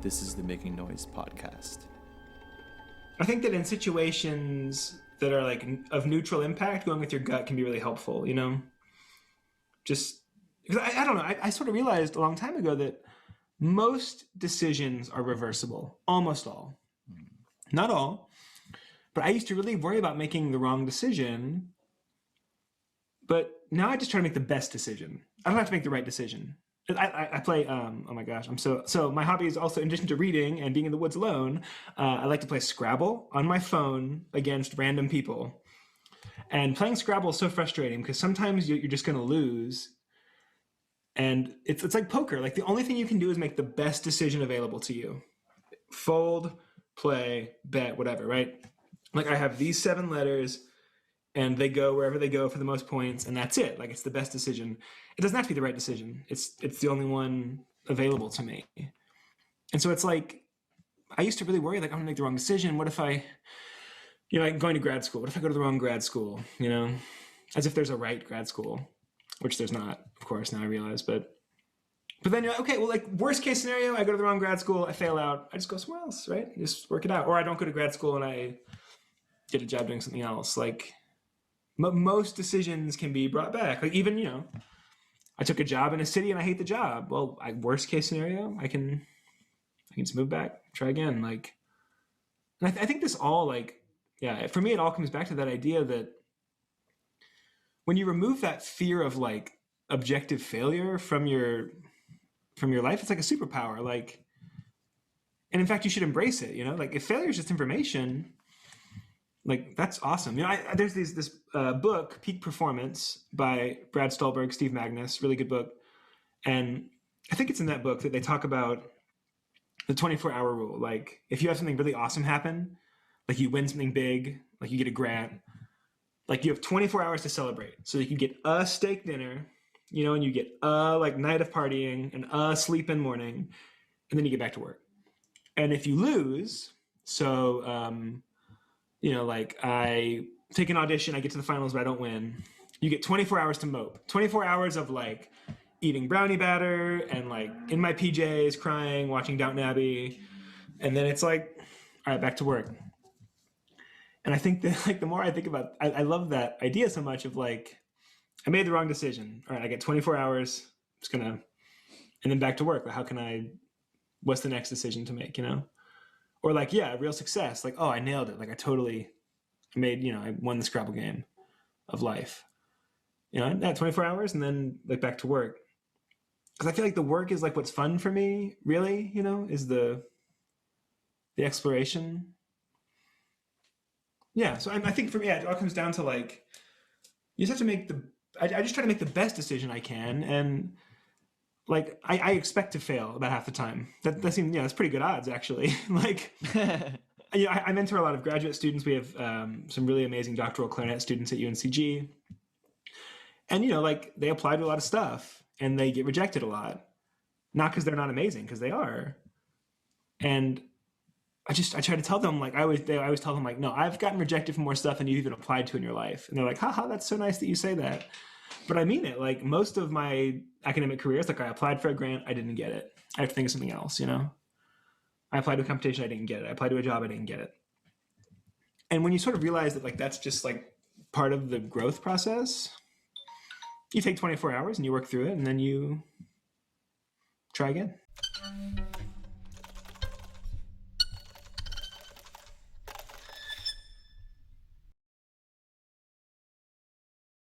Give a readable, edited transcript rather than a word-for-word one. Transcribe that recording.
This is the Making Noise podcast. I think that in situations that are like of neutral impact, going with your gut can be really helpful, you know? Just because I don't know, I sort of realized a long time ago that most decisions are reversible, almost all. Not all, but I used to really worry about making the wrong decision. But now I just try to make the best decision. I don't have to make the right decision. I play, oh my gosh, so my hobby is also, in addition to reading and being in the woods alone, I like to play Scrabble on my phone against random people. And playing Scrabble is so frustrating because sometimes you're just going to lose. And it's like poker. Like the only thing you can do is make the best decision available to you. Fold, play, bet, whatever, right? Like I have these 7 letters and they go wherever they go for the most points, and that's it. Like it's the best decision. It doesn't have to be the right decision. It's the only one available to me. And so it's like, I used to really worry, like I'm gonna make the wrong decision. What if like going to grad school, what if I go to the wrong grad school, as if there's a right grad school, which there's not, of course, now I realize, but then you're like, okay, well, like worst case scenario, I go to the wrong grad school, I fail out, I just go somewhere else, right? Just work it out. Or I don't go to grad school and I get a job doing something else. Like most decisions can be brought back. Like even, I took a job in a city and I hate the job. Well, worst case scenario, I can just move back, try again. Like, and I think this all for me, it all comes back to that idea that when you remove that fear of like objective failure from your life, it's like a superpower. Like, and in fact, you should embrace it. Like if failure is just information, like that's awesome. There's this book, Peak Performance, by Brad Stulberg, Steve Magnus, really good book. And I think it's in that book that they talk about the 24-hour rule. Like if you have something really awesome happen, like you win something big, like you get a grant, like you have 24 hours to celebrate. So you can get a steak dinner, and you get a like night of partying and a sleep in morning, and then you get back to work. And if you lose, so like I take an audition, I get to the finals, but I don't win. You get 24 hours to mope. 24 hours of like eating brownie batter and like in my PJs, crying, watching Downton Abbey. And then it's like, all right, back to work. And I think that like the more I think about, I love that idea so much of like, I made the wrong decision. All right, I get 24 hours. I'm just gonna, and then back to work. What's the next decision to make, Or like, yeah, real success. Like, oh, I nailed it. Like I won the Scrabble game of life. 24 hours and then like back to work. Because I feel like the work is like what's fun for me, really, is the exploration. Yeah, so I think for me, it all comes down to like, you just have to I just try to make the best decision I can. And like, I expect to fail about half the time. That seems, that's pretty good odds, actually. Like, I mentor a lot of graduate students. We have some really amazing doctoral clarinet students at UNCG. And, like, they apply to a lot of stuff and they get rejected a lot. Not because they're not amazing, because they are. And I try to tell them, like, I always tell them, like, no, I've gotten rejected for more stuff than you've even applied to in your life. And they're like, haha, that's so nice that you say that. But I mean it. Like most of my academic career, it's like I applied for a grant, I didn't get it. I have to think of something else, I applied to a competition, I didn't get it. I applied to a job, I didn't get it. And when you sort of realize that like that's just like part of the growth process, you take 24 hours and you work through it and then you try again.